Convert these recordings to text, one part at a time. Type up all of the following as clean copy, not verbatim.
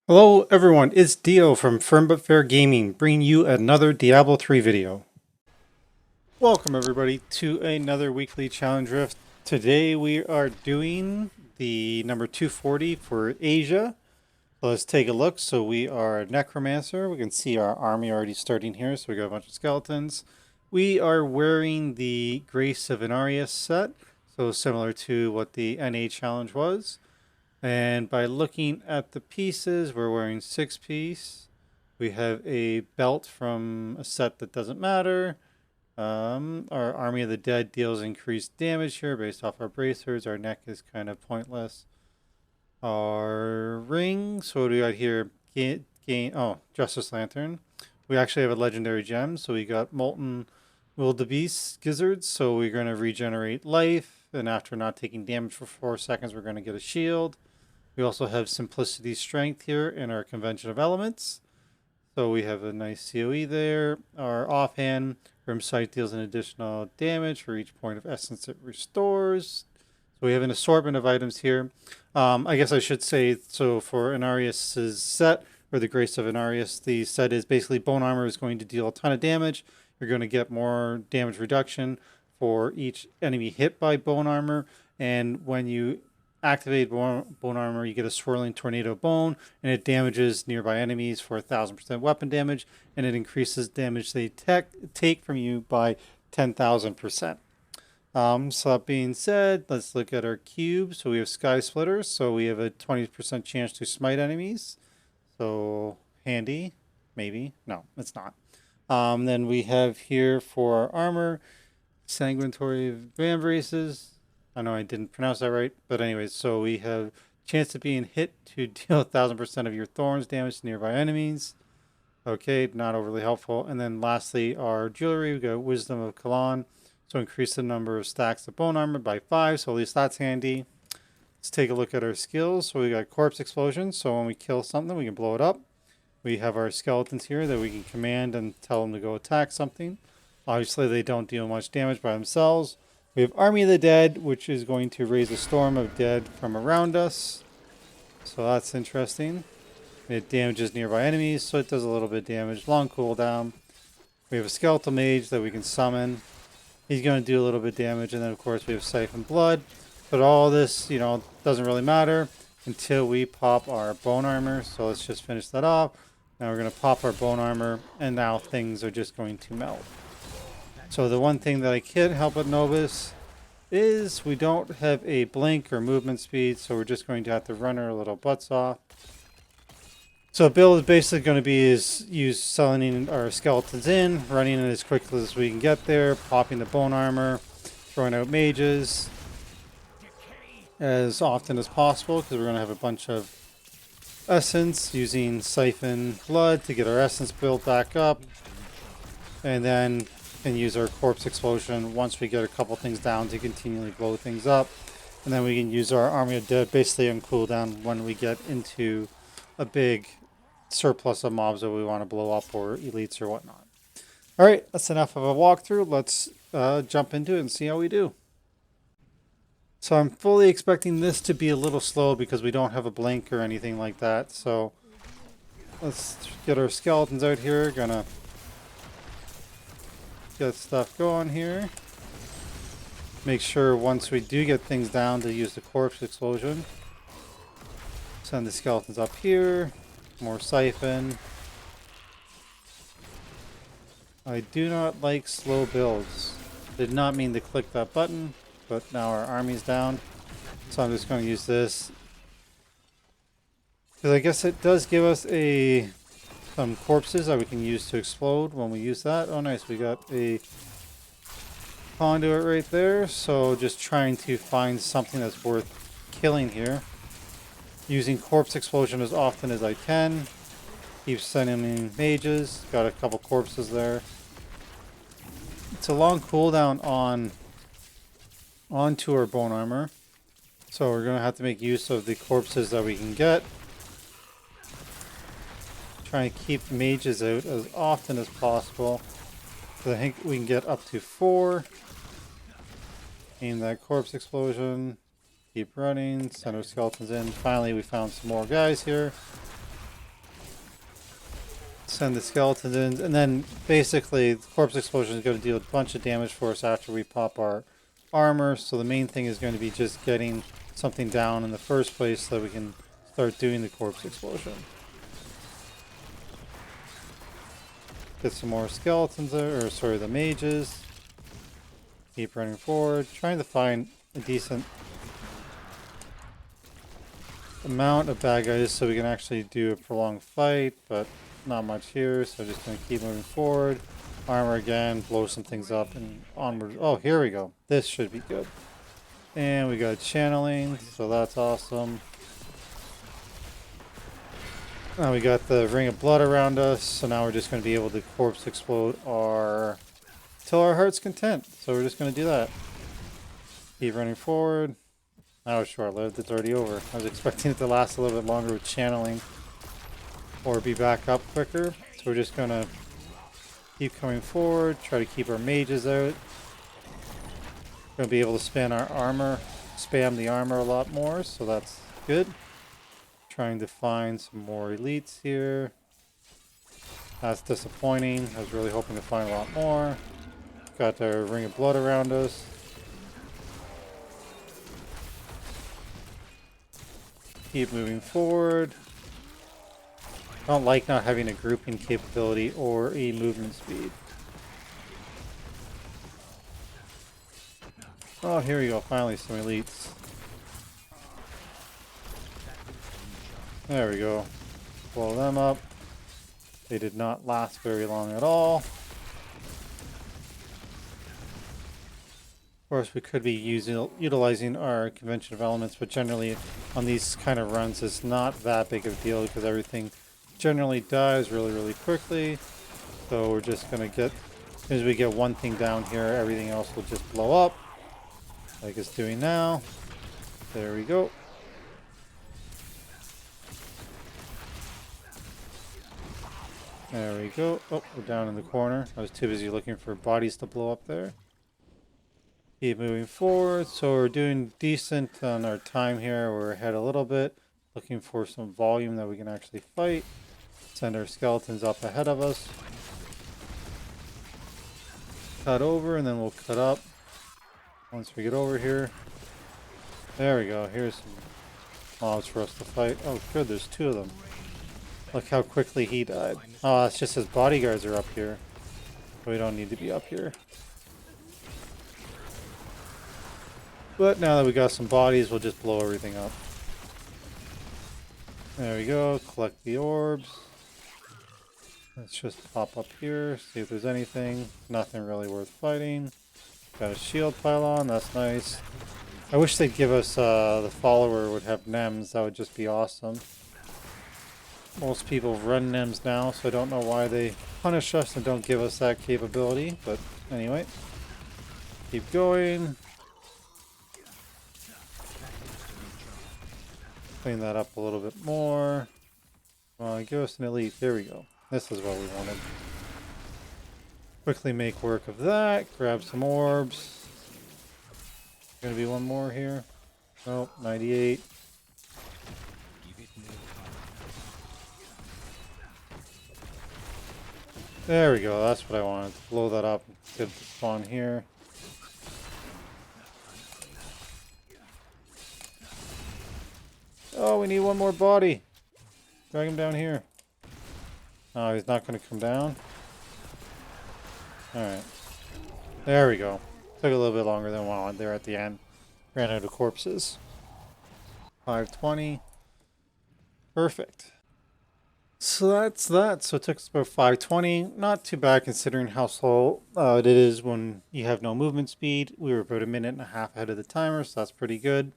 Hello everyone, it's Dio from Firm But Fair Gaming, bringing you another Diablo 3 video. Welcome everybody to another weekly challenge rift. Today we are doing the number 240 for Asia. Let's take a look. So we are a Necromancer. We can see our army already starting here, so we got a bunch of skeletons. We are wearing the Grace of Inarius set, so similar to what the NA challenge was. And by looking at the pieces, we're wearing 6-piece. We have a belt from a set that doesn't matter. Our Army of the Dead deals increased damage here based off our bracers. Our neck is kind of pointless. Our ring, so what do we got here? Justice Lantern. We actually have a legendary gem, so we got Molten Wildebeest Gizzards, so we're going to regenerate life, and after not taking damage for 4 seconds, we're going to get a shield. We also have Simplicity Strength here in our Convention of Elements. So we have a nice COE there. Our offhand, Grim Sight deals an additional damage for each point of essence it restores. So we have an assortment of items here. I guess I should say, so for Inarius' set, or the Grace of Inarius, the set is basically Bone Armor is going to deal a ton of damage. You're going to get more damage reduction for each enemy hit by Bone Armor. And when you activate bone armor, you get a swirling tornado bone, and it damages nearby enemies for 1000% weapon damage, and it increases damage they take from you by 10,000%. So that being said, let's look at our cube. So we have Sky Splitters, so we have a 20% chance to smite enemies. So handy, maybe. No, it's not. Then we have here for our armor, Sanguinatory Vambraces. I know I didn't pronounce that right, but anyways, so we have chance of being hit to deal 1000% of your thorns damage to nearby enemies. Okay, not overly helpful. And then lastly, our jewelry, we got Wisdom of Kalan, so increase the number of stacks of bone armor by 5, so at least that's handy. Let's take a look at our skills. So we got Corpse Explosion, so when we kill something, we can blow it up. We have our skeletons here that we can command and tell them to go attack something. Obviously, they don't deal much damage by themselves. We have Army of the Dead, which is going to raise a storm of dead from around us. So that's interesting. It damages nearby enemies, so it does a little bit of damage. Long cooldown. We have a Skeletal Mage that we can summon. He's going to do a little bit of damage. And then, of course, we have Siphon Blood. But all this, doesn't really matter until we pop our Bone Armor. So let's just finish that off. Now we're going to pop our Bone Armor, and now things are just going to melt. So the one thing that I can't help but notice is we don't have a blink or movement speed, so we're just going to have to run our little butts off. So build is basically going to be use summoning our skeletons in, running it as quickly as we can get there, popping the bone armor, throwing out mages as often as possible because we're going to have a bunch of essence, using Siphon Blood to get our essence built back up, and then can use our Corpse Explosion once we get a couple things down to continually blow things up. And then we can use our Army of Dead basically on cooldown when we get into a big surplus of mobs that we want to blow up, or elites or whatnot. Alright, that's enough of a walkthrough. Let's jump into it and see how we do. So I'm fully expecting this to be a little slow because we don't have a blink or anything like that. So let's get our skeletons out here. Gonna get stuff going here. Make sure once we do get things down to use the Corpse Explosion. Send the skeletons up here. More Siphon. I do not like slow builds. Did not mean to click that button, but now our army's down. So I'm just going to use this. Because I guess it does give us some corpses that we can use to explode when we use that. Oh nice, we got a conduit right there. So just trying to find something that's worth killing here. Using Corpse Explosion as often as I can. Keep sending in mages. Got a couple corpses there. It's a long cooldown onto our bone armor. So we're going to have to make use of the corpses that we can get. Try and keep mages out as often as possible. So I think we can get up to 4. Aim that Corpse Explosion. Keep running. Send our skeletons in. Finally, we found some more guys here. Send the skeletons in, and then basically the corpse explosion is going to deal a bunch of damage for us after we pop our armor. So the main thing is going to be just getting something down in the first place so that we can start doing the corpse explosion. Get some more skeletons there, or sorry, the mages. Keep running forward, trying to find a decent amount of bad guys so we can actually do a prolonged fight, but not much here, so just going to keep moving forward. Armor again, blow some things up, and onward. Oh, here we go. This should be good. And we got channeling, so that's awesome. Now we got the ring of blood around us, so now we're just going to be able to corpse explode our till our heart's content. So we're just going to do that. Keep running forward. That was short-lived. It's already over. I was expecting it to last a little bit longer with channeling or be back up quicker. So we're just going to keep coming forward, try to keep our mages out. Going to be able to spam the armor a lot more, so that's good. Trying to find some more elites here. That's disappointing. I was really hoping to find a lot more. Got our ring of blood around us. Keep moving forward. I don't like not having a grouping capability or a movement speed. Oh, here we go. Finally, some elites. There we go. Blow them up. They did not last very long at all. Of course, we could be utilizing our convention of elements, but generally on these kind of runs, it's not that big of a deal because everything generally dies really, really quickly. So we're just going to get, as soon as we get one thing down here, everything else will just blow up, like it's doing now. There we go. There we go. Oh, we're down in the corner. I was too busy looking for bodies to blow up there. Keep moving forward. So we're doing decent on our time here. We're ahead a little bit. Looking for some volume that we can actually fight. Send our skeletons up ahead of us. Cut over and then we'll cut up. Once we get over here. There we go. Here's some mobs for us to fight. Oh good, there's two of them. Look how quickly he died. Oh, that's just his bodyguards are up here. We don't need to be up here. But now that we got some bodies, we'll just blow everything up. There we go. Collect the orbs. Let's just pop up here, see if there's anything. Nothing really worth fighting. Got a shield pylon. That's nice. I wish they'd give us the follower would have NEMs. That would just be awesome. Most people run NEMs now, so I don't know why they punish us and don't give us that capability. But anyway, keep going. Clean that up a little bit more. Give us an elite. There we go. This is what we wanted. Quickly make work of that. Grab some orbs. Gonna be one more here. Nope, 98. There we go. That's what I wanted. Blow that up. Get the spawn here. Oh, we need one more body. Drag him down here. Oh, he's not going to come down. Alright. There we go. Took a little bit longer than I wanted there at the end. Ran out of corpses. 520. Perfect. So that's that. So it took us about 520. Not too bad considering how slow it is when you have no movement speed. We were about a minute and a half ahead of the timer, so that's pretty good.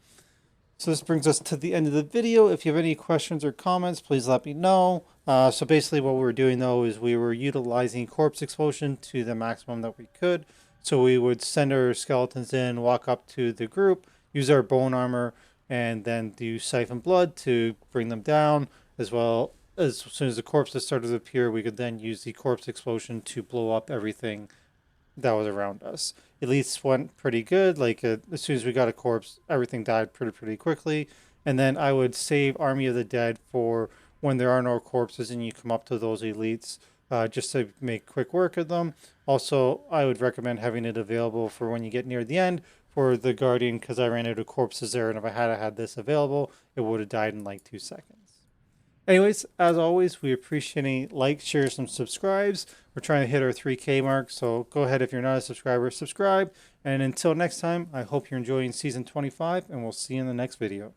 So this brings us to the end of the video. If you have any questions or comments, please let me know. So basically what we were doing though is we were utilizing corpse explosion to the maximum that we could. So we would send our skeletons in, walk up to the group, use our bone armor, and then do siphon blood to bring them down. As well as soon as the corpses started to appear, we could then use the corpse explosion to blow up everything that was around us. Elites went pretty good. Like as soon as we got a corpse, everything died pretty quickly. And then I would save Army of the Dead for when there are no corpses and you come up to those elites, just to make quick work of them. Also, I would recommend having it available for when you get near the end for the Guardian, because I ran out of corpses there, and if I had this available, it would have died in like 2 seconds. Anyways, as always, we appreciate any likes, shares, and subscribes. We're trying to hit our 3K mark, so go ahead if you're not a subscriber, subscribe. And until next time, I hope you're enjoying Season 25, and we'll see you in the next video.